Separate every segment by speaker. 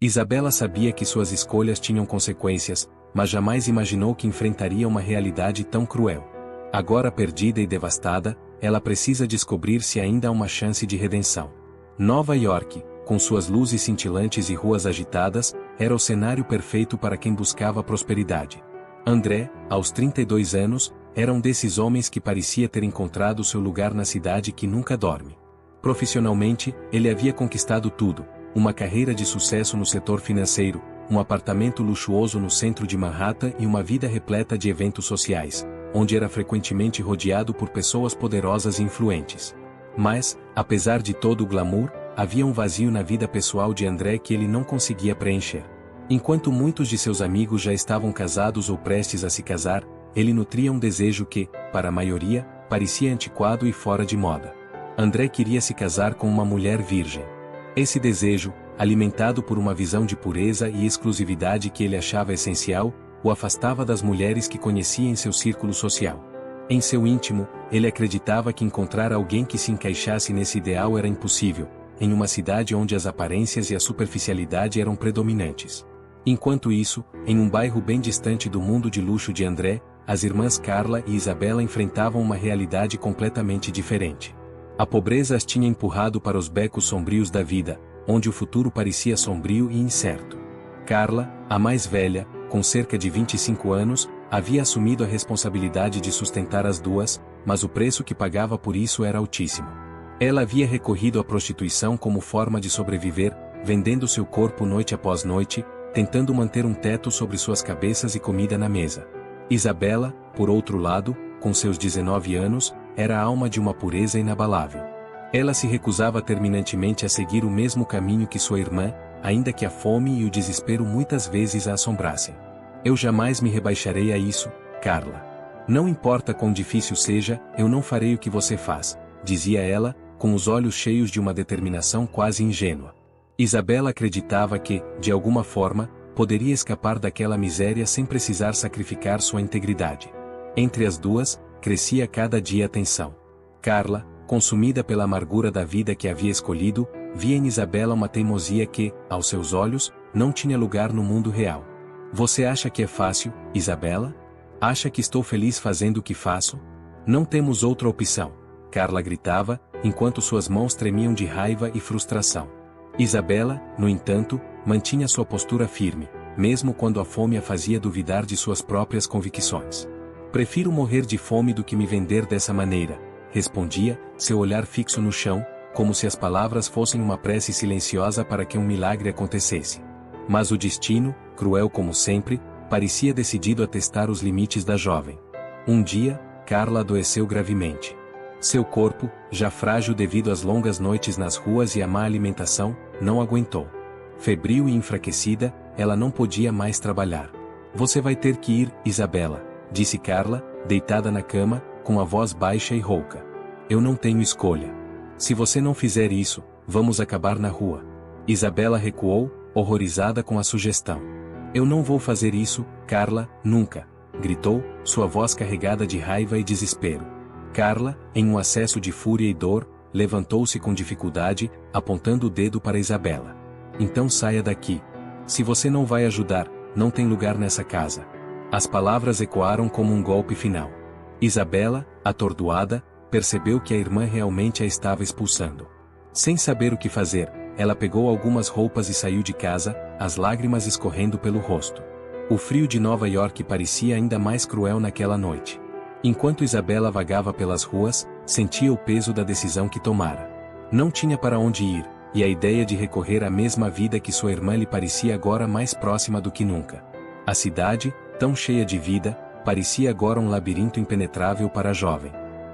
Speaker 1: Isabela sabia que suas escolhas tinham consequências, mas jamais imaginou que enfrentaria uma realidade tão cruel. Agora perdida e devastada, ela precisa descobrir se ainda há uma chance de redenção. Nova York, com suas luzes cintilantes e ruas agitadas, era o cenário perfeito para quem buscava prosperidade. André, aos 32 anos, era um desses homens que parecia ter encontrado seu lugar na cidade que nunca dorme. Profissionalmente, ele havia conquistado tudo: uma carreira de sucesso no setor financeiro, um apartamento luxuoso no centro de Manhattan e uma vida repleta de eventos sociais, onde era frequentemente rodeado por pessoas poderosas e influentes. Mas, apesar de todo o glamour, havia um vazio na vida pessoal de André que ele não conseguia preencher. Enquanto muitos de seus amigos já estavam casados ou prestes a se casar, ele nutria um desejo que, para a maioria, parecia antiquado e fora de moda. André queria se casar com uma mulher virgem. Esse desejo, alimentado por uma visão de pureza e exclusividade que ele achava essencial, o afastava das mulheres que conhecia em seu círculo social. Em seu íntimo, ele acreditava que encontrar alguém que se encaixasse nesse ideal era impossível, em uma cidade onde as aparências e a superficialidade eram predominantes. Enquanto isso, em um bairro bem distante do mundo de luxo de André, as irmãs Carla e Isabela enfrentavam uma realidade completamente diferente. A pobreza as tinha empurrado para os becos sombrios da vida, onde o futuro parecia sombrio e incerto. Carla, a mais velha, com cerca de 25 anos, havia assumido a responsabilidade de sustentar as duas, mas o preço que pagava por isso era altíssimo. Ela havia recorrido à prostituição como forma de sobreviver, vendendo seu corpo noite após noite, tentando manter um teto sobre suas cabeças e comida na mesa. Isabela, por outro lado, com seus 19 anos, era a alma de uma pureza inabalável. Ela se recusava terminantemente a seguir o mesmo caminho que sua irmã, ainda que a fome e o desespero muitas vezes a assombrassem. Eu jamais me rebaixarei a isso, Carla. Não importa quão difícil seja, eu não farei o que você faz, dizia ela, com os olhos cheios de uma determinação quase ingênua. Isabela acreditava que, de alguma forma, poderia escapar daquela miséria sem precisar sacrificar sua integridade. Entre as duas, crescia cada dia a tensão. Carla, consumida pela amargura da vida que havia escolhido, via em Isabela uma teimosia que, aos seus olhos, não tinha lugar no mundo real. Você acha que é fácil, Isabela? Acha que estou feliz fazendo o que faço? Não temos outra opção, Carla gritava, enquanto suas mãos tremiam de raiva e frustração. Isabela, no entanto, mantinha sua postura firme, mesmo quando a fome a fazia duvidar de suas próprias convicções. Prefiro morrer de fome do que me vender dessa maneira, respondia, seu olhar fixo no chão, como se as palavras fossem uma prece silenciosa para que um milagre acontecesse. Mas o destino, cruel como sempre, parecia decidido a testar os limites da jovem. Um dia, Carla adoeceu gravemente. Seu corpo, já frágil devido às longas noites nas ruas e à má alimentação, não aguentou. Febril e enfraquecida, ela não podia mais trabalhar. Você vai ter que ir, Isabela, disse Carla, deitada na cama, com a voz baixa e rouca. Eu não tenho escolha. Se você não fizer isso, vamos acabar na rua. Isabela recuou, horrorizada com a sugestão. Eu não vou fazer isso, Carla, nunca, gritou, sua voz carregada de raiva e desespero. Carla, em um acesso de fúria e dor, levantou-se com dificuldade, apontando o dedo para Isabela. Então saia daqui. Se você não vai ajudar, não tem lugar nessa casa. As palavras ecoaram como um golpe final. Isabela, atordoada, percebeu que a irmã realmente a estava expulsando. Sem saber o que fazer, ela pegou algumas roupas e saiu de casa, as lágrimas escorrendo pelo rosto. O frio de Nova York parecia ainda mais cruel naquela noite. Enquanto Isabela vagava pelas ruas, sentia o peso da decisão que tomara. Não tinha para onde ir, e a ideia de recorrer à mesma vida que sua irmã lhe parecia agora mais próxima do que nunca. A cidade, tão cheia de vida, parecia agora um labirinto impenetrável para a jovem.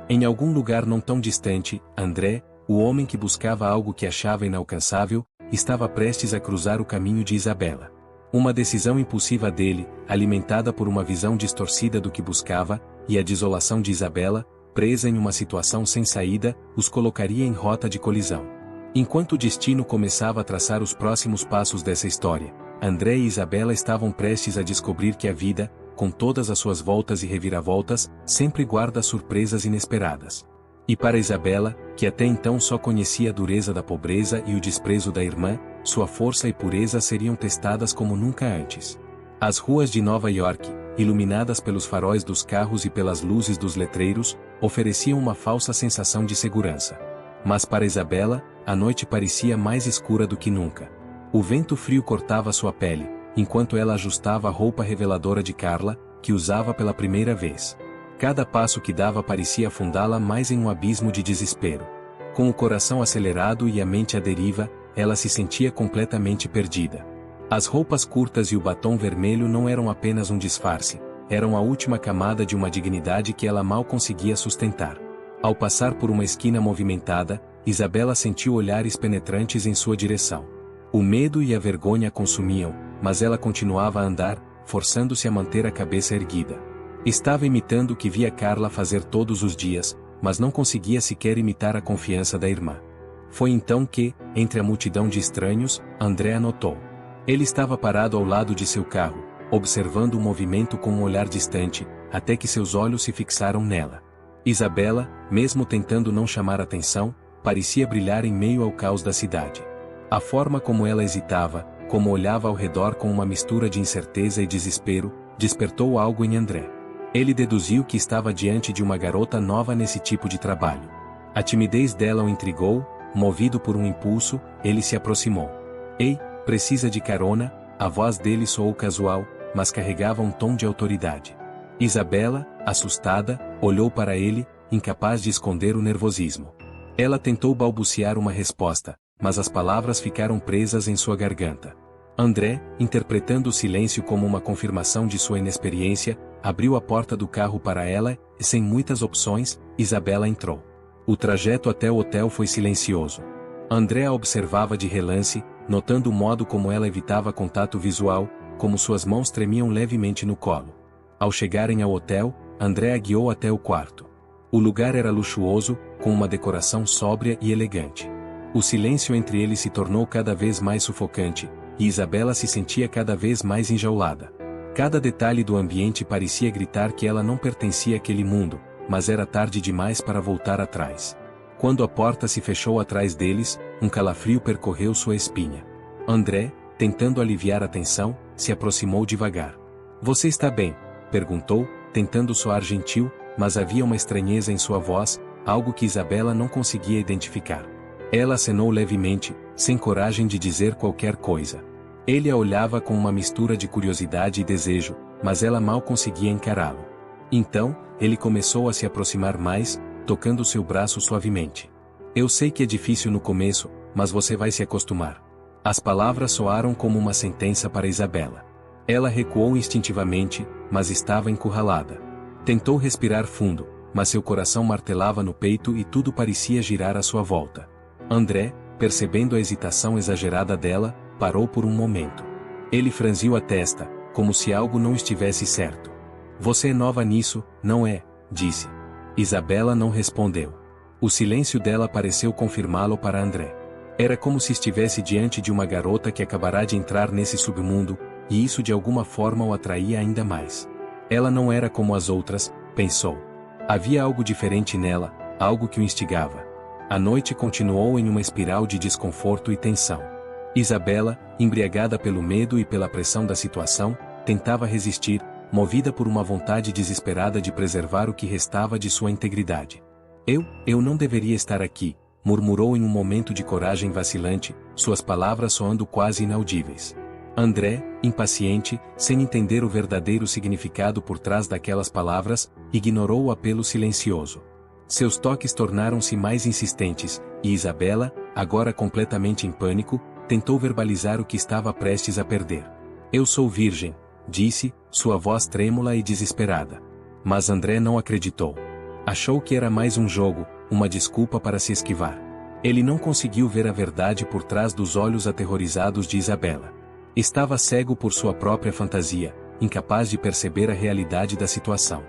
Speaker 1: Em algum lugar não tão distante, André, o homem que buscava algo que achava inalcançável, estava prestes a cruzar o caminho de Isabela. Uma decisão impulsiva dele, alimentada por uma visão distorcida do que buscava, e a desolação de Isabela, presa em uma situação sem saída, os colocaria em rota de colisão. Enquanto o destino começava a traçar os próximos passos dessa história, André e Isabela estavam prestes a descobrir que a vida, com todas as suas voltas e reviravoltas, sempre guarda surpresas inesperadas. E para Isabela, que até então só conhecia a dureza da pobreza e o desprezo da irmã, sua força e pureza seriam testadas como nunca antes. As ruas de Nova York, iluminadas pelos faróis dos carros e pelas luzes dos letreiros, ofereciam uma falsa sensação de segurança. Mas para Isabela, a noite parecia mais escura do que nunca. O vento frio cortava sua pele, enquanto ela ajustava a roupa reveladora de Carla, que usava pela primeira vez. Cada passo que dava parecia afundá-la mais em um abismo de desespero. Com o coração acelerado e a mente à deriva, ela se sentia completamente perdida. As roupas curtas e o batom vermelho não eram apenas um disfarce, eram a última camada de uma dignidade que ela mal conseguia sustentar. Ao passar por uma esquina movimentada, Isabela sentiu olhares penetrantes em sua direção. O medo e a vergonha a consumiam, mas ela continuava a andar, forçando-se a manter a cabeça erguida. Estava imitando o que via Carla fazer todos os dias, mas não conseguia sequer imitar a confiança da irmã. Foi então que, entre a multidão de estranhos, André a notou. Ele estava parado ao lado de seu carro, observando o movimento com um olhar distante, até que seus olhos se fixaram nela. Isabela, mesmo tentando não chamar atenção, parecia brilhar em meio ao caos da cidade. A forma como ela hesitava, como olhava ao redor com uma mistura de incerteza e desespero, despertou algo em André. Ele deduziu que estava diante de uma garota nova nesse tipo de trabalho. A timidez dela o intrigou, movido por um impulso, ele se aproximou. Ei, precisa de carona? A voz dele soou casual, mas carregava um tom de autoridade. Isabela, assustada, olhou para ele, incapaz de esconder o nervosismo. Ela tentou balbuciar uma resposta, mas as palavras ficaram presas em sua garganta. André, interpretando o silêncio como uma confirmação de sua inexperiência, abriu a porta do carro para ela e, sem muitas opções, Isabela entrou. O trajeto até o hotel foi silencioso. André a observava de relance, notando o modo como ela evitava contato visual, como suas mãos tremiam levemente no colo. Ao chegarem ao hotel, André a guiou até o quarto. O lugar era luxuoso, com uma decoração sóbria e elegante. O silêncio entre eles se tornou cada vez mais sufocante, e Isabela se sentia cada vez mais enjaulada. Cada detalhe do ambiente parecia gritar que ela não pertencia àquele mundo, mas era tarde demais para voltar atrás. Quando a porta se fechou atrás deles, um calafrio percorreu sua espinha. André, tentando aliviar a tensão, se aproximou devagar. "Você está bem?" perguntou, tentando soar gentil, mas havia uma estranheza em sua voz, algo que Isabela não conseguia identificar. Ela acenou levemente, sem coragem de dizer qualquer coisa. Ele a olhava com uma mistura de curiosidade e desejo, mas ela mal conseguia encará-lo. Então, ele começou a se aproximar mais, tocando seu braço suavemente. "Eu sei que é difícil no começo, mas você vai se acostumar." As palavras soaram como uma sentença para Isabela. Ela recuou instintivamente, mas estava encurralada. Tentou respirar fundo, mas seu coração martelava no peito e tudo parecia girar à sua volta. André, percebendo a hesitação exagerada dela, parou por um momento. Ele franziu a testa, como se algo não estivesse certo. "Você é nova nisso, não é?" disse. Isabela não respondeu. O silêncio dela pareceu confirmá-lo para André. Era como se estivesse diante de uma garota que acabará de entrar nesse submundo, e isso de alguma forma o atraía ainda mais. Ela não era como as outras, pensou. Havia algo diferente nela, algo que o instigava. A noite continuou em uma espiral de desconforto e tensão. Isabela, embriagada pelo medo e pela pressão da situação, tentava resistir, movida por uma vontade desesperada de preservar o que restava de sua integridade. Eu não deveria estar aqui", murmurou em um momento de coragem vacilante, suas palavras soando quase inaudíveis. André, impaciente, sem entender o verdadeiro significado por trás daquelas palavras, ignorou o apelo silencioso. Seus toques tornaram-se mais insistentes, e Isabela, agora completamente em pânico, tentou verbalizar o que estava prestes a perder. "Eu sou virgem", disse, sua voz trêmula e desesperada. Mas André não acreditou. Achou que era mais um jogo, uma desculpa para se esquivar. Ele não conseguiu ver a verdade por trás dos olhos aterrorizados de Isabela. Estava cego por sua própria fantasia, incapaz de perceber a realidade da situação.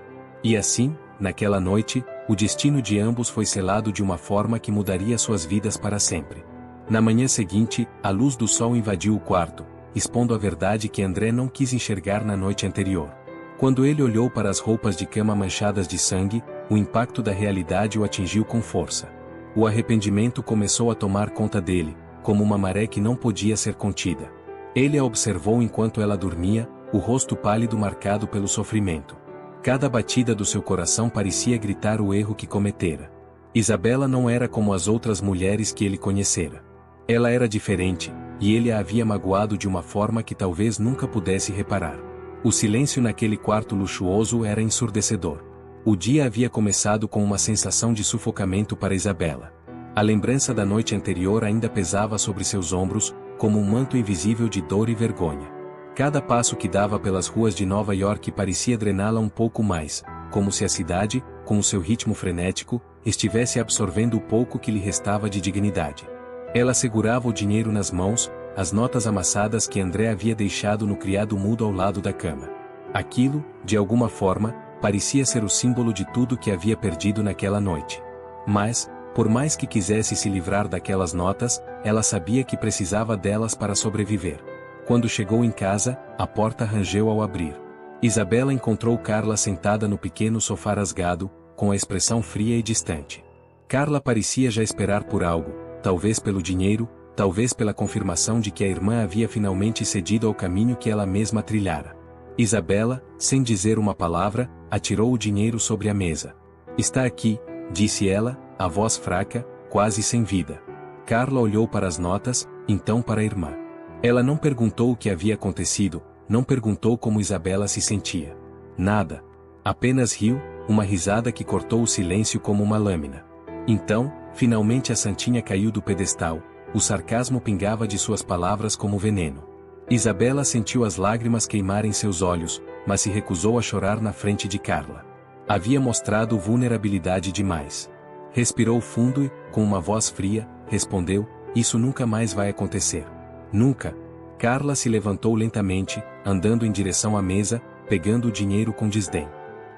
Speaker 1: E assim, naquela noite, o destino de ambos foi selado de uma forma que mudaria suas vidas para sempre. Na manhã seguinte, a luz do sol invadiu o quarto, expondo a verdade que André não quis enxergar na noite anterior. Quando ele olhou para as roupas de cama manchadas de sangue, o impacto da realidade o atingiu com força. O arrependimento começou a tomar conta dele, como uma maré que não podia ser contida. Ele a observou enquanto ela dormia, o rosto pálido marcado pelo sofrimento. Cada batida do seu coração parecia gritar o erro que cometera. Isabela não era como as outras mulheres que ele conhecera. Ela era diferente, e ele a havia magoado de uma forma que talvez nunca pudesse reparar. O silêncio naquele quarto luxuoso era ensurdecedor. O dia havia começado com uma sensação de sufocamento para Isabela. A lembrança da noite anterior ainda pesava sobre seus ombros, como um manto invisível de dor e vergonha. Cada passo que dava pelas ruas de Nova York parecia drená-la um pouco mais, como se a cidade, com o seu ritmo frenético, estivesse absorvendo o pouco que lhe restava de dignidade. Ela segurava o dinheiro nas mãos, as notas amassadas que André havia deixado no criado mudo ao lado da cama. Aquilo, de alguma forma, parecia ser o símbolo de tudo que havia perdido naquela noite. Mas, por mais que quisesse se livrar daquelas notas, ela sabia que precisava delas para sobreviver. Quando chegou em casa, a porta rangeu ao abrir. Isabela encontrou Carla sentada no pequeno sofá rasgado, com a expressão fria e distante. Carla parecia já esperar por algo, talvez pelo dinheiro, talvez pela confirmação de que a irmã havia finalmente cedido ao caminho que ela mesma trilhara. Isabela, sem dizer uma palavra, atirou o dinheiro sobre a mesa. "Está aqui", disse ela, a voz fraca, quase sem vida. Carla olhou para as notas, então para a irmã. Ela não perguntou o que havia acontecido, não perguntou como Isabela se sentia. Nada. Apenas riu, uma risada que cortou o silêncio como uma lâmina. Então, finalmente a santinha caiu do pedestal, o sarcasmo pingava de suas palavras como veneno. Isabela sentiu as lágrimas queimar em seus olhos, mas se recusou a chorar na frente de Carla. Havia mostrado vulnerabilidade demais. Respirou fundo e, com uma voz fria, respondeu: "Isso nunca mais vai acontecer." "Nunca." Carla se levantou lentamente, andando em direção à mesa, pegando o dinheiro com desdém.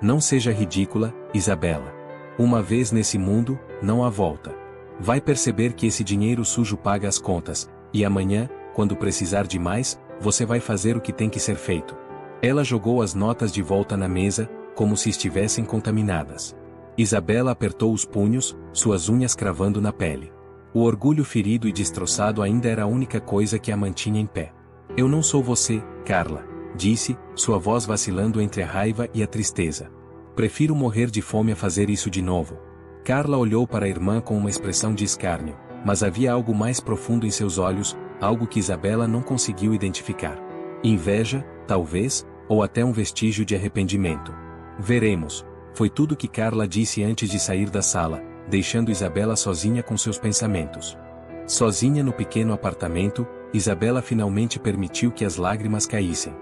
Speaker 1: "Não seja ridícula, Isabela. Uma vez nesse mundo, não há volta. Vai perceber que esse dinheiro sujo paga as contas, e amanhã, quando precisar de mais, você vai fazer o que tem que ser feito." Ela jogou as notas de volta na mesa, como se estivessem contaminadas. Isabela apertou os punhos, suas unhas cravando na pele. O orgulho ferido e destroçado ainda era a única coisa que a mantinha em pé. "Eu não sou você, Carla", disse, sua voz vacilando entre a raiva e a tristeza. "Prefiro morrer de fome a fazer isso de novo." Carla olhou para a irmã com uma expressão de escárnio, mas havia algo mais profundo em seus olhos, algo que Isabela não conseguiu identificar. Inveja, talvez, ou até um vestígio de arrependimento. "Veremos", foi tudo que Carla disse antes de sair da sala, deixando Isabela sozinha com seus pensamentos. Sozinha no pequeno apartamento, Isabela finalmente permitiu que as lágrimas caíssem.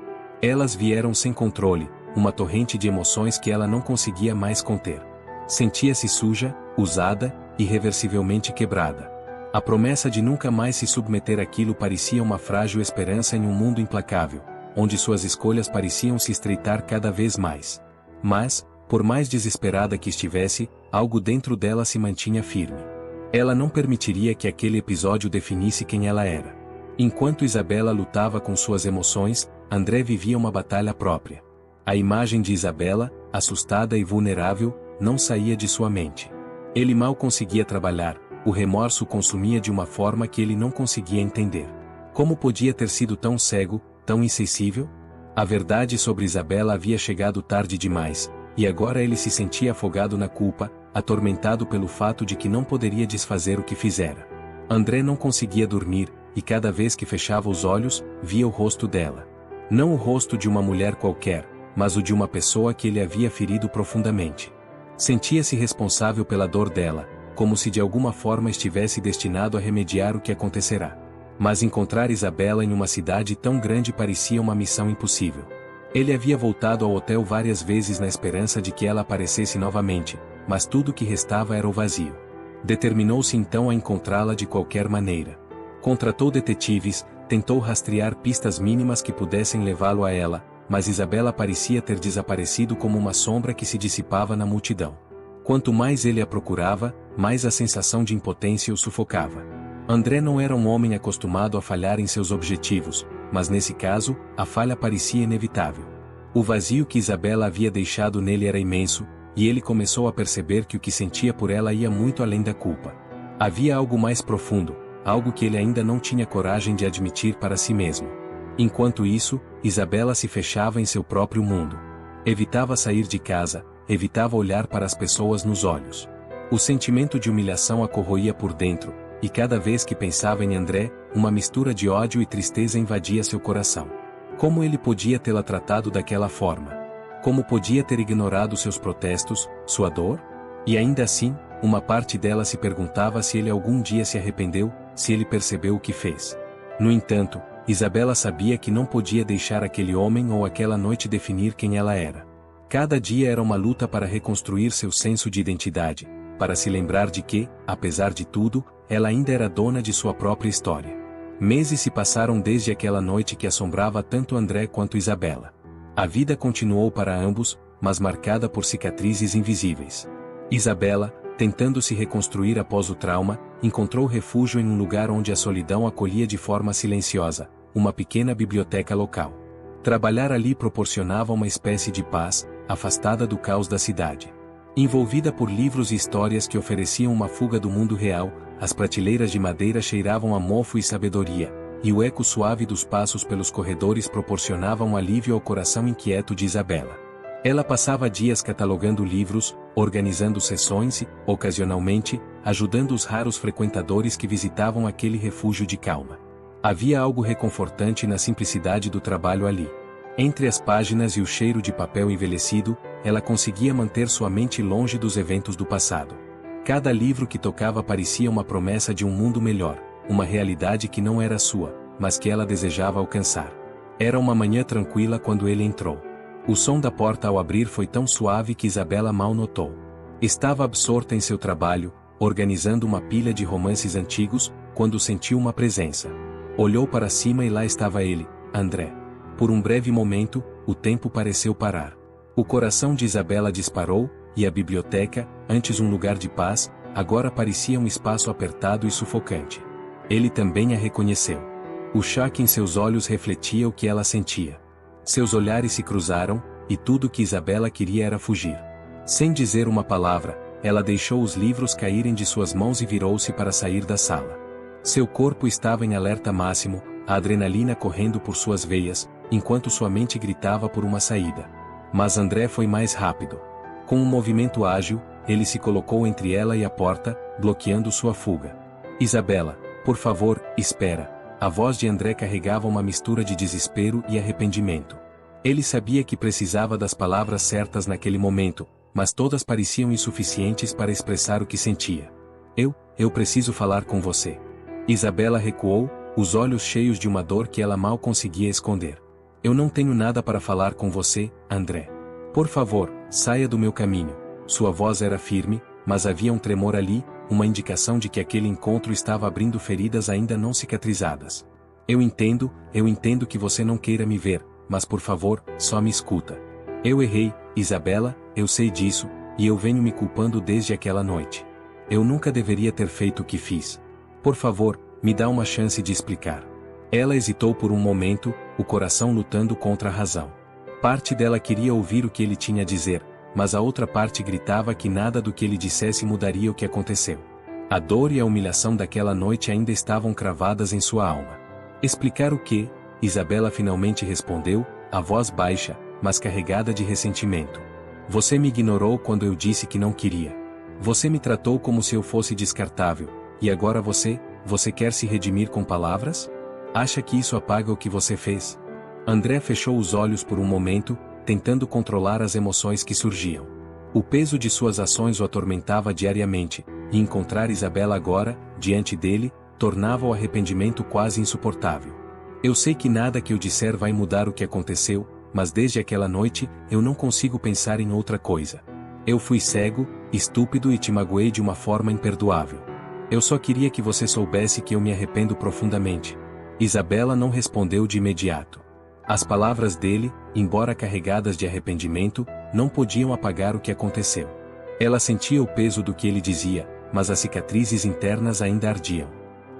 Speaker 1: Elas vieram sem controle, uma torrente de emoções que ela não conseguia mais conter. Sentia-se suja, usada, irreversivelmente quebrada. A promessa de nunca mais se submeter àquilo parecia uma frágil esperança em um mundo implacável, onde suas escolhas pareciam se estreitar cada vez mais. Mas, por mais desesperada que estivesse, algo dentro dela se mantinha firme. Ela não permitiria que aquele episódio definisse quem ela era. Enquanto Isabela lutava com suas emoções, André vivia uma batalha própria. A imagem de Isabela, assustada e vulnerável, não saía de sua mente. Ele mal conseguia trabalhar, o remorso o consumia de uma forma que ele não conseguia entender. Como podia ter sido tão cego, tão insensível? A verdade sobre Isabela havia chegado tarde demais, e agora ele se sentia afogado na culpa, atormentado pelo fato de que não poderia desfazer o que fizera. André não conseguia dormir, e cada vez que fechava os olhos, via o rosto dela. Não o rosto de uma mulher qualquer, mas o de uma pessoa que ele havia ferido profundamente. Sentia-se responsável pela dor dela, como se de alguma forma estivesse destinado a remediar o que acontecerá. Mas encontrar Isabela em uma cidade tão grande parecia uma missão impossível. Ele havia voltado ao hotel várias vezes na esperança de que ela aparecesse novamente, mas tudo o que restava era o vazio. Determinou-se então a encontrá-la de qualquer maneira. Contratou detetives, tentou rastrear pistas mínimas que pudessem levá-lo a ela, mas Isabela parecia ter desaparecido como uma sombra que se dissipava na multidão. Quanto mais ele a procurava, mais a sensação de impotência o sufocava. André não era um homem acostumado a falhar em seus objetivos, mas nesse caso, a falha parecia inevitável. O vazio que Isabela havia deixado nele era imenso, e ele começou a perceber que o que sentia por ela ia muito além da culpa. Havia algo mais profundo, algo que ele ainda não tinha coragem de admitir para si mesmo. Enquanto isso, Isabela se fechava em seu próprio mundo. Evitava sair de casa, evitava olhar para as pessoas nos olhos. O sentimento de humilhação a corroía por dentro, e cada vez que pensava em André, uma mistura de ódio e tristeza invadia seu coração. Como ele podia tê-la tratado daquela forma? Como podia ter ignorado seus protestos, sua dor? E ainda assim, uma parte dela se perguntava se ele algum dia se arrependeu, se ele percebeu o que fez. No entanto, Isabela sabia que não podia deixar aquele homem ou aquela noite definir quem ela era. Cada dia era uma luta para reconstruir seu senso de identidade, para se lembrar de que, apesar de tudo, ela ainda era dona de sua própria história. Meses se passaram desde aquela noite que assombrava tanto André quanto Isabela. A vida continuou para ambos, mas marcada por cicatrizes invisíveis. Isabela, tentando se reconstruir após o trauma, encontrou refúgio em um lugar onde a solidão acolhia de forma silenciosa, uma pequena biblioteca local. Trabalhar ali proporcionava uma espécie de paz, afastada do caos da cidade. Envolvida por livros e histórias que ofereciam uma fuga do mundo real, as prateleiras de madeira cheiravam a mofo e sabedoria, e o eco suave dos passos pelos corredores proporcionava um alívio ao coração inquieto de Isabela. Ela passava dias catalogando livros, organizando sessões e, ocasionalmente, ajudando os raros frequentadores que visitavam aquele refúgio de calma. Havia algo reconfortante na simplicidade do trabalho ali. Entre as páginas e o cheiro de papel envelhecido, ela conseguia manter sua mente longe dos eventos do passado. Cada livro que tocava parecia uma promessa de um mundo melhor, uma realidade que não era sua, mas que ela desejava alcançar. Era uma manhã tranquila quando ele entrou. O som da porta ao abrir foi tão suave que Isabela mal notou. Estava absorta em seu trabalho, organizando uma pilha de romances antigos, quando sentiu uma presença. Olhou para cima e lá estava ele, André. Por um breve momento, o tempo pareceu parar. O coração de Isabela disparou, e a biblioteca, antes um lugar de paz, agora parecia um espaço apertado e sufocante. Ele também a reconheceu. O choque em seus olhos refletia o que ela sentia. Seus olhares se cruzaram, e tudo o que Isabela queria era fugir. Sem dizer uma palavra, ela deixou os livros caírem de suas mãos e virou-se para sair da sala. Seu corpo estava em alerta máximo, a adrenalina correndo por suas veias, enquanto sua mente gritava por uma saída. Mas André foi mais rápido. Com um movimento ágil, ele se colocou entre ela e a porta, bloqueando sua fuga. Isabela, por favor, espera. A voz de André carregava uma mistura de desespero e arrependimento. Ele sabia que precisava das palavras certas naquele momento, mas todas pareciam insuficientes para expressar o que sentia. Eu preciso falar com você. Isabela recuou, os olhos cheios de uma dor que ela mal conseguia esconder. Eu não tenho nada para falar com você, André. Por favor, saia do meu caminho. Sua voz era firme, mas havia um tremor ali, uma indicação de que aquele encontro estava abrindo feridas ainda não cicatrizadas. Eu entendo que você não queira me ver, mas por favor, só me escuta. Eu errei, Isabela, eu sei disso, e eu venho me culpando desde aquela noite. Eu nunca deveria ter feito o que fiz. Por favor, me dá uma chance de explicar. Ela hesitou por um momento, o coração lutando contra a razão. Parte dela queria ouvir o que ele tinha a dizer, mas a outra parte gritava que nada do que ele dissesse mudaria o que aconteceu. A dor e a humilhação daquela noite ainda estavam cravadas em sua alma. Explicar o quê? Isabela finalmente respondeu, a voz baixa, mas carregada de ressentimento. Você me ignorou quando eu disse que não queria. Você me tratou como se eu fosse descartável, e agora você quer se redimir com palavras? Acha que isso apaga o que você fez? André fechou os olhos por um momento, tentando controlar as emoções que surgiam. O peso de suas ações o atormentava diariamente, e encontrar Isabela agora, diante dele, tornava o arrependimento quase insuportável. Eu sei que nada que eu disser vai mudar o que aconteceu, mas desde aquela noite, eu não consigo pensar em outra coisa. Eu fui cego, estúpido e te magoei de uma forma imperdoável. Eu só queria que você soubesse que eu me arrependo profundamente. Isabela não respondeu de imediato. As palavras dele, embora carregadas de arrependimento, não podiam apagar o que aconteceu. Ela sentia o peso do que ele dizia, mas as cicatrizes internas ainda ardiam.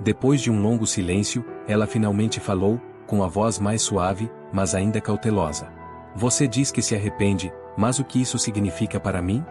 Speaker 1: Depois de um longo silêncio, ela finalmente falou, com a voz mais suave, mas ainda cautelosa. Você diz que se arrepende, mas o que isso significa para mim?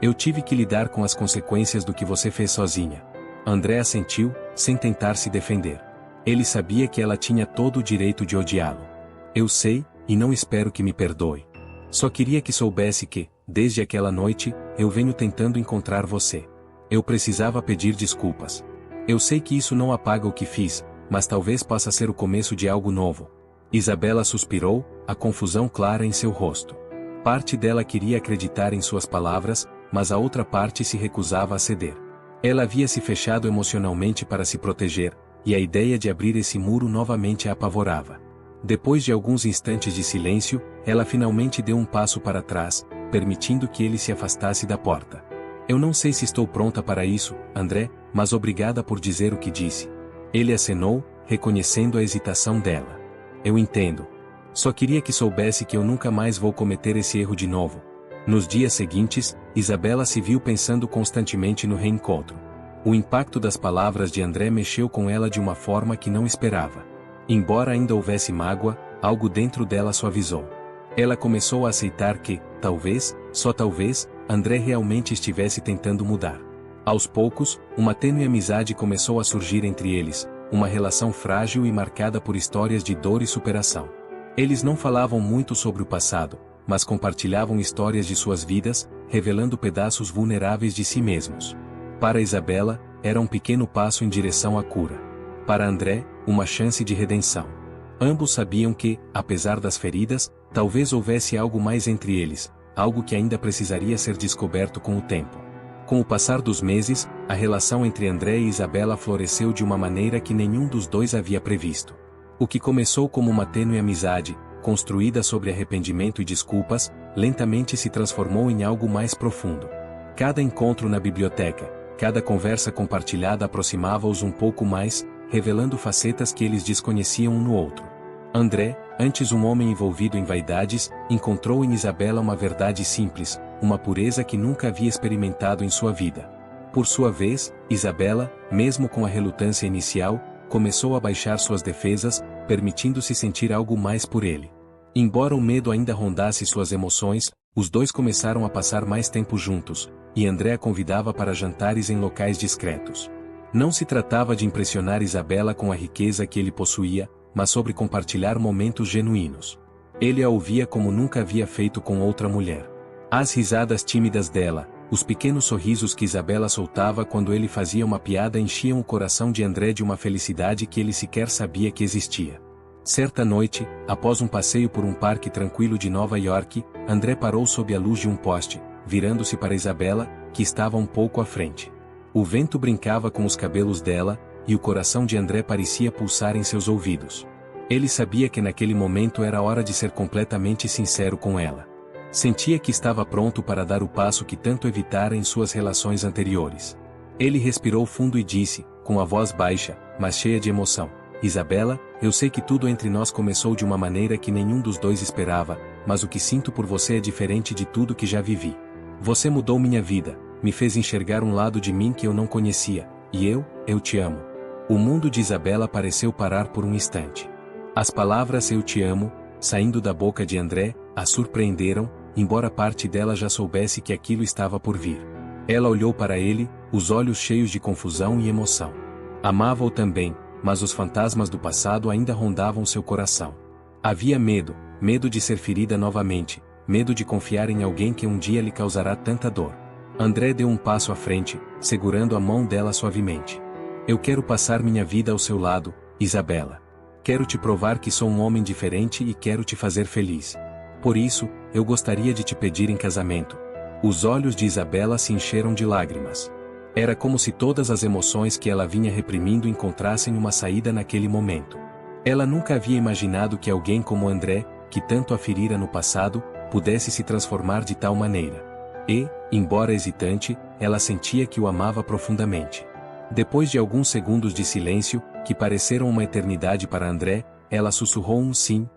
Speaker 1: Eu tive que lidar com as consequências do que você fez sozinha. André assentiu, sem tentar se defender. Ele sabia que ela tinha todo o direito de odiá-lo. Eu sei, e não espero que me perdoe. Só queria que soubesse que, desde aquela noite, eu venho tentando encontrar você. Eu precisava pedir desculpas. Eu sei que isso não apaga o que fiz, mas talvez possa ser o começo de algo novo. Isabela suspirou, a confusão clara em seu rosto. Parte dela queria acreditar em suas palavras, mas a outra parte se recusava a ceder. Ela havia se fechado emocionalmente para se proteger, e a ideia de abrir esse muro novamente a apavorava. Depois de alguns instantes de silêncio, ela finalmente deu um passo para trás, permitindo que ele se afastasse da porta. Eu não sei se estou pronta para isso, André, mas obrigada por dizer o que disse. Ele acenou, reconhecendo a hesitação dela. Eu entendo. Só queria que soubesse que eu nunca mais vou cometer esse erro de novo. Nos dias seguintes, Isabela se viu pensando constantemente no reencontro. O impacto das palavras de André mexeu com ela de uma forma que não esperava. Embora ainda houvesse mágoa, algo dentro dela suavizou. Ela começou a aceitar que, talvez, só talvez, André realmente estivesse tentando mudar. Aos poucos, uma tênue amizade começou a surgir entre eles, uma relação frágil e marcada por histórias de dor e superação. Eles não falavam muito sobre o passado, mas compartilhavam histórias de suas vidas, revelando pedaços vulneráveis de si mesmos. Para Isabela, era um pequeno passo em direção à cura. Para André, uma chance de redenção. Ambos sabiam que, apesar das feridas, talvez houvesse algo mais entre eles, algo que ainda precisaria ser descoberto com o tempo. Com o passar dos meses, a relação entre André e Isabela floresceu de uma maneira que nenhum dos dois havia previsto. O que começou como uma tênue amizade, construída sobre arrependimento e desculpas, lentamente se transformou em algo mais profundo. Cada encontro na biblioteca, cada conversa compartilhada aproximava-os um pouco mais, revelando facetas que eles desconheciam um no outro. André, antes um homem envolvido em vaidades, encontrou em Isabela uma verdade simples, uma pureza que nunca havia experimentado em sua vida. Por sua vez, Isabela, mesmo com a relutância inicial, começou a baixar suas defesas, permitindo-se sentir algo mais por ele. Embora o medo ainda rondasse suas emoções, os dois começaram a passar mais tempo juntos, e André a convidava para jantares em locais discretos. Não se tratava de impressionar Isabela com a riqueza que ele possuía, mas sobre compartilhar momentos genuínos. Ele a ouvia como nunca havia feito com outra mulher. As risadas tímidas dela, os pequenos sorrisos que Isabela soltava quando ele fazia uma piada enchiam o coração de André de uma felicidade que ele sequer sabia que existia. Certa noite, após um passeio por um parque tranquilo de Nova York, André parou sob a luz de um poste, virando-se para Isabela, que estava um pouco à frente. O vento brincava com os cabelos dela, e o coração de André parecia pulsar em seus ouvidos. Ele sabia que naquele momento era hora de ser completamente sincero com ela. Sentia que estava pronto para dar o passo que tanto evitara em suas relações anteriores. Ele respirou fundo e disse, com a voz baixa, mas cheia de emoção: Isabela, eu sei que tudo entre nós começou de uma maneira que nenhum dos dois esperava, mas o que sinto por você é diferente de tudo que já vivi. Você mudou minha vida, me fez enxergar um lado de mim que eu não conhecia, e eu te amo. O mundo de Isabela pareceu parar por um instante. As palavras "eu te amo", saindo da boca de André, a surpreenderam, embora parte dela já soubesse que aquilo estava por vir. Ela olhou para ele, os olhos cheios de confusão e emoção. Amava-o também, mas os fantasmas do passado ainda rondavam seu coração. Havia medo, medo de ser ferida novamente, medo de confiar em alguém que um dia lhe causará tanta dor. André deu um passo à frente, segurando a mão dela suavemente. Eu quero passar minha vida ao seu lado, Isabela. Quero te provar que sou um homem diferente e quero te fazer feliz. Por isso, eu gostaria de te pedir em casamento. Os olhos de Isabela se encheram de lágrimas. Era como se todas as emoções que ela vinha reprimindo encontrassem uma saída naquele momento. Ela nunca havia imaginado que alguém como André, que tanto a ferira no passado, pudesse se transformar de tal maneira. E, embora hesitante, ela sentia que o amava profundamente. Depois de alguns segundos de silêncio, que pareceram uma eternidade para André, ela sussurrou um sim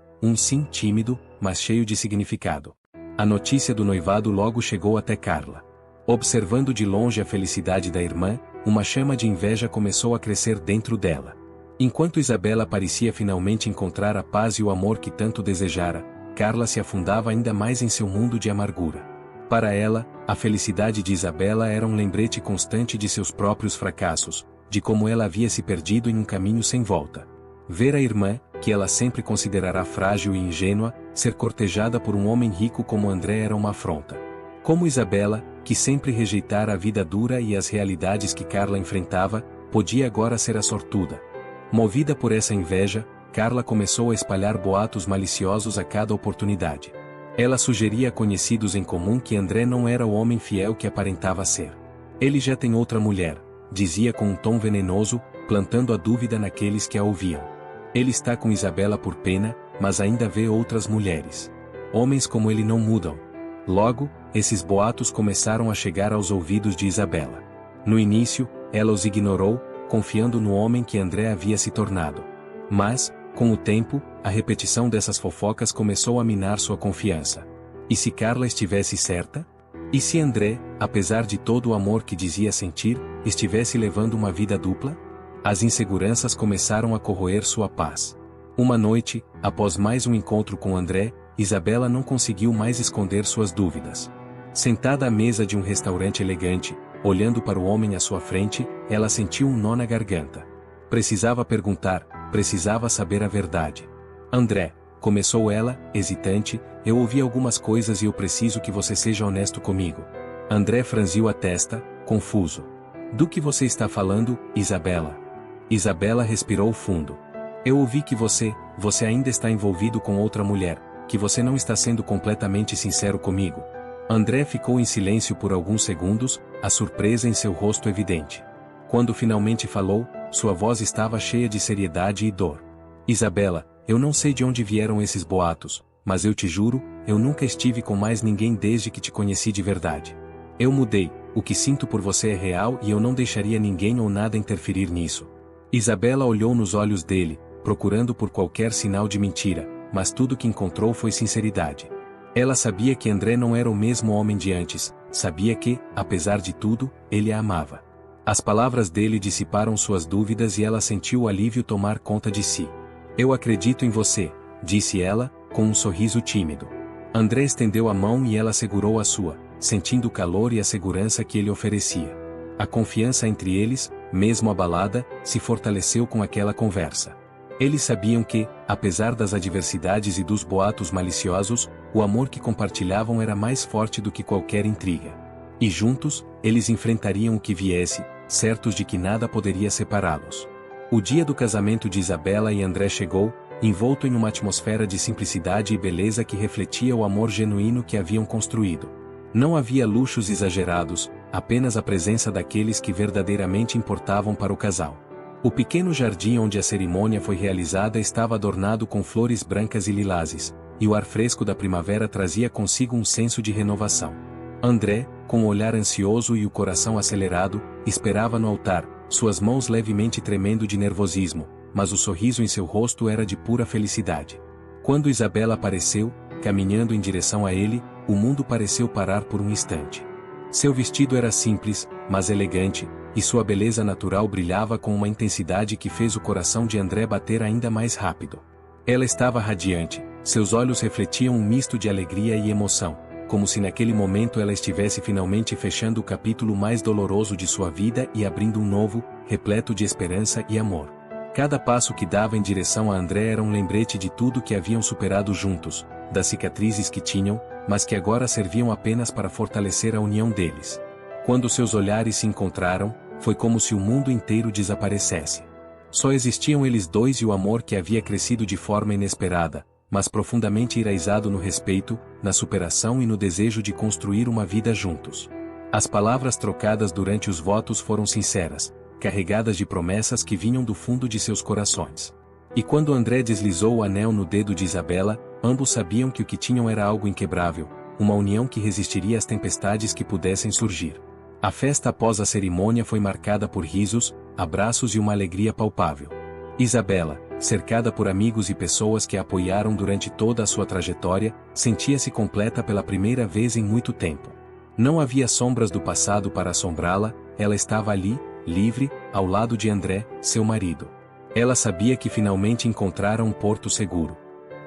Speaker 1: tímido, mas cheio de significado. A notícia do noivado logo chegou até Carla. Observando de longe a felicidade da irmã, uma chama de inveja começou a crescer dentro dela. Enquanto Isabela parecia finalmente encontrar a paz e o amor que tanto desejara, Carla se afundava ainda mais em seu mundo de amargura. Para ela, a felicidade de Isabela era um lembrete constante de seus próprios fracassos, de como ela havia se perdido em um caminho sem volta. Ver a irmã, que ela sempre considerará frágil e ingênua, ser cortejada por um homem rico como André era uma afronta. Como Isabela, que sempre rejeitara a vida dura e as realidades que Carla enfrentava, podia agora ser a sortuda. Movida por essa inveja, Carla começou a espalhar boatos maliciosos a cada oportunidade. Ela sugeria a conhecidos em comum que André não era o homem fiel que aparentava ser. Ele já tem outra mulher, dizia com um tom venenoso, plantando a dúvida naqueles que a ouviam. Ele está com Isabela por pena, mas ainda vê outras mulheres. Homens como ele não mudam. Logo, esses boatos começaram a chegar aos ouvidos de Isabela. No início, ela os ignorou, confiando no homem que André havia se tornado. Mas, com o tempo, a repetição dessas fofocas começou a minar sua confiança. E se Carla estivesse certa? E se André, apesar de todo o amor que dizia sentir, estivesse levando uma vida dupla? As inseguranças começaram a corroer sua paz. Uma noite, após mais um encontro com André, Isabela não conseguiu mais esconder suas dúvidas. Sentada à mesa de um restaurante elegante, olhando para o homem à sua frente, ela sentiu um nó na garganta. Precisava perguntar, precisava saber a verdade. André, começou ela, hesitante, eu ouvi algumas coisas e eu preciso que você seja honesto comigo. André franziu a testa, confuso. Do que você está falando, Isabela? Isabela respirou fundo. Eu ouvi que você ainda está envolvido com outra mulher, que você não está sendo completamente sincero comigo. André ficou em silêncio por alguns segundos, a surpresa em seu rosto evidente. Quando finalmente falou, sua voz estava cheia de seriedade e dor. Isabela, eu não sei de onde vieram esses boatos, mas eu te juro, eu nunca estive com mais ninguém desde que te conheci de verdade. Eu mudei, o que sinto por você é real e eu não deixaria ninguém ou nada interferir nisso. Isabela olhou nos olhos dele, procurando por qualquer sinal de mentira, mas tudo que encontrou foi sinceridade. Ela sabia que André não era o mesmo homem de antes, sabia que, apesar de tudo, ele a amava. As palavras dele dissiparam suas dúvidas e ela sentiu o alívio tomar conta de si. Eu acredito em você, disse ela, com um sorriso tímido. André estendeu a mão e ela segurou a sua, sentindo o calor e a segurança que ele oferecia. A confiança entre eles, mesmo abalada, se fortaleceu com aquela conversa. Eles sabiam que, apesar das adversidades e dos boatos maliciosos, o amor que compartilhavam era mais forte do que qualquer intriga. E juntos, eles enfrentariam o que viesse, certos de que nada poderia separá-los. O dia do casamento de Isabela e André chegou, envolto em uma atmosfera de simplicidade e beleza que refletia o amor genuíno que haviam construído. Não havia luxos exagerados, apenas a presença daqueles que verdadeiramente importavam para o casal. O pequeno jardim onde a cerimônia foi realizada estava adornado com flores brancas e lilazes, e o ar fresco da primavera trazia consigo um senso de renovação. André, com o olhar ansioso e o coração acelerado, esperava no altar, suas mãos levemente tremendo de nervosismo, mas o sorriso em seu rosto era de pura felicidade. Quando Isabela apareceu, caminhando em direção a ele, o mundo pareceu parar por um instante. Seu vestido era simples, mas elegante, e sua beleza natural brilhava com uma intensidade que fez o coração de André bater ainda mais rápido. Ela estava radiante, seus olhos refletiam um misto de alegria e emoção, como se naquele momento ela estivesse finalmente fechando o capítulo mais doloroso de sua vida e abrindo um novo, repleto de esperança e amor. Cada passo que dava em direção a André era um lembrete de tudo que haviam superado juntos, das cicatrizes que tinham, mas que agora serviam apenas para fortalecer a união deles. Quando seus olhares se encontraram, foi como se o mundo inteiro desaparecesse. Só existiam eles dois e o amor que havia crescido de forma inesperada, mas profundamente enraizado no respeito, na superação e no desejo de construir uma vida juntos. As palavras trocadas durante os votos foram sinceras, carregadas de promessas que vinham do fundo de seus corações. E quando André deslizou o anel no dedo de Isabela, ambos sabiam que o que tinham era algo inquebrável, uma união que resistiria às tempestades que pudessem surgir. A festa após a cerimônia foi marcada por risos, abraços e uma alegria palpável. Isabela, cercada por amigos e pessoas que a apoiaram durante toda a sua trajetória, sentia-se completa pela primeira vez em muito tempo. Não havia sombras do passado para assombrá-la, ela estava ali, livre, ao lado de André, seu marido. Ela sabia que finalmente encontrara um porto seguro.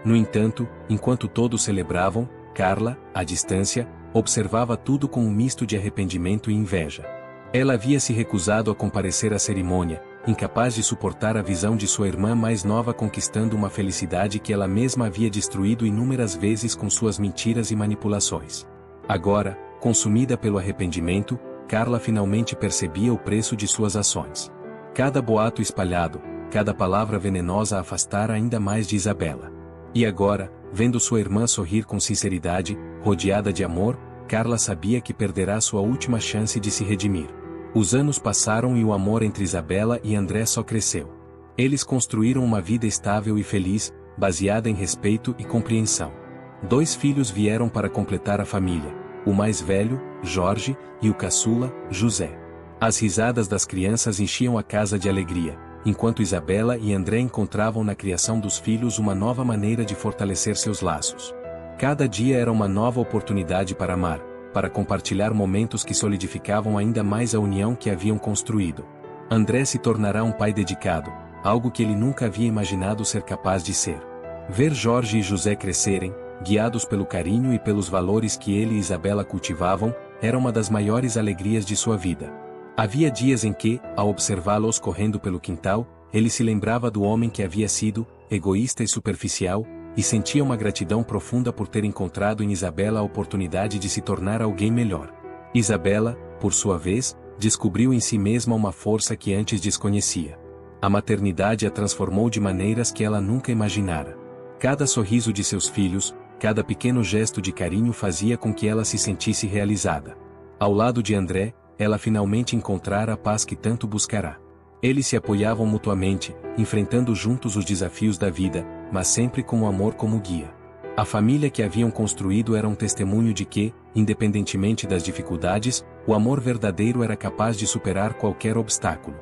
Speaker 1: No entanto, enquanto todos celebravam, Carla, à distância, observava tudo com um misto de arrependimento e inveja. Ela havia se recusado a comparecer à cerimônia, incapaz de suportar a visão de sua irmã mais nova conquistando uma felicidade que ela mesma havia destruído inúmeras vezes com suas mentiras e manipulações. Agora, consumida pelo arrependimento, Carla finalmente percebia o preço de suas ações. Cada boato espalhado, cada palavra venenosa a afastara ainda mais de Isabela. E agora, vendo sua irmã sorrir com sinceridade, rodeada de amor, Carla sabia que perderá sua última chance de se redimir. Os anos passaram e o amor entre Isabela e André só cresceu. Eles construíram uma vida estável e feliz, baseada em respeito e compreensão. 2 filhos vieram para completar a família, o mais velho, Jorge, e o caçula, José. As risadas das crianças enchiam a casa de alegria, enquanto Isabela e André encontravam na criação dos filhos uma nova maneira de fortalecer seus laços. Cada dia era uma nova oportunidade para amar, para compartilhar momentos que solidificavam ainda mais a união que haviam construído. André se tornará um pai dedicado, algo que ele nunca havia imaginado ser capaz de ser. Ver Jorge e José crescerem, guiados pelo carinho e pelos valores que ele e Isabela cultivavam, era uma das maiores alegrias de sua vida. Havia dias em que, ao observá-los correndo pelo quintal, ele se lembrava do homem que havia sido, egoísta e superficial, e sentia uma gratidão profunda por ter encontrado em Isabela a oportunidade de se tornar alguém melhor. Isabela, por sua vez, descobriu em si mesma uma força que antes desconhecia. A maternidade a transformou de maneiras que ela nunca imaginara. Cada sorriso de seus filhos, cada pequeno gesto de carinho fazia com que ela se sentisse realizada. Ao lado de André, ela finalmente encontrara a paz que tanto buscará. Eles se apoiavam mutuamente, enfrentando juntos os desafios da vida, mas sempre com o amor como guia. A família que haviam construído era um testemunho de que, independentemente das dificuldades, o amor verdadeiro era capaz de superar qualquer obstáculo.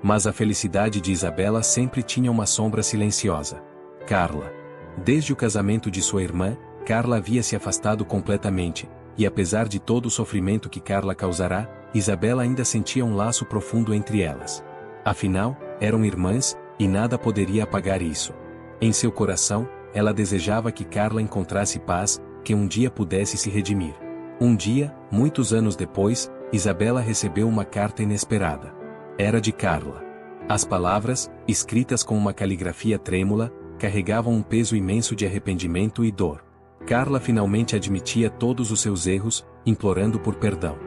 Speaker 1: Mas a felicidade de Isabela sempre tinha uma sombra silenciosa. Carla. Desde o casamento de sua irmã, Carla havia se afastado completamente, e apesar de todo o sofrimento que Carla causará, Isabela ainda sentia um laço profundo entre elas. Afinal, eram irmãs, e nada poderia apagar isso. Em seu coração, ela desejava que Carla encontrasse paz, que um dia pudesse se redimir. Um dia, muitos anos depois, Isabela recebeu uma carta inesperada. Era de Carla. As palavras, escritas com uma caligrafia trêmula, carregavam um peso imenso de arrependimento e dor. Carla finalmente admitia todos os seus erros, implorando por perdão.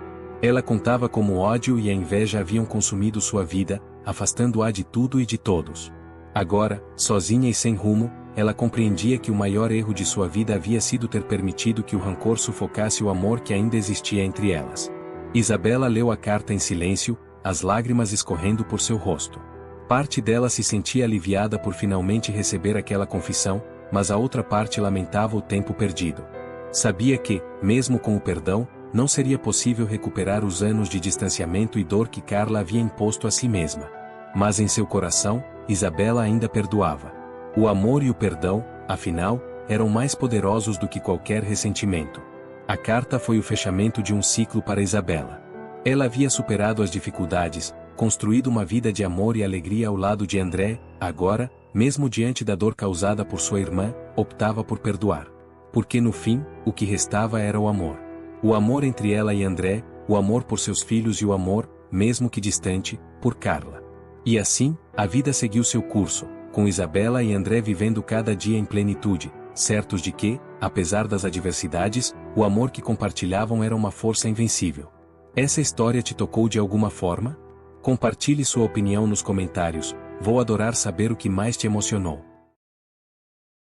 Speaker 1: Ela contava como o ódio e a inveja haviam consumido sua vida, afastando-a de tudo e de todos. Agora, sozinha e sem rumo, ela compreendia que o maior erro de sua vida havia sido ter permitido que o rancor sufocasse o amor que ainda existia entre elas. Isabela leu a carta em silêncio, as lágrimas escorrendo por seu rosto. Parte dela se sentia aliviada por finalmente receber aquela confissão, mas a outra parte lamentava o tempo perdido. Sabia que, mesmo com o perdão, não seria possível recuperar os anos de distanciamento e dor que Carla havia imposto a si mesma. Mas em seu coração, Isabela ainda perdoava. O amor e o perdão, afinal, eram mais poderosos do que qualquer ressentimento. A carta foi o fechamento de um ciclo para Isabela. Ela havia superado as dificuldades, construído uma vida de amor e alegria ao lado de André, agora, mesmo diante da dor causada por sua irmã, optava por perdoar. Porque no fim, o que restava era o amor. O amor entre ela e André, o amor por seus filhos e o amor, mesmo que distante, por Carla. E assim, a vida seguiu seu curso, com Isabela e André vivendo cada dia em plenitude, certos de que, apesar das adversidades, o amor que compartilhavam era uma força invencível. Essa história te tocou de alguma forma? Compartilhe sua opinião nos comentários, vou adorar saber o que mais te emocionou.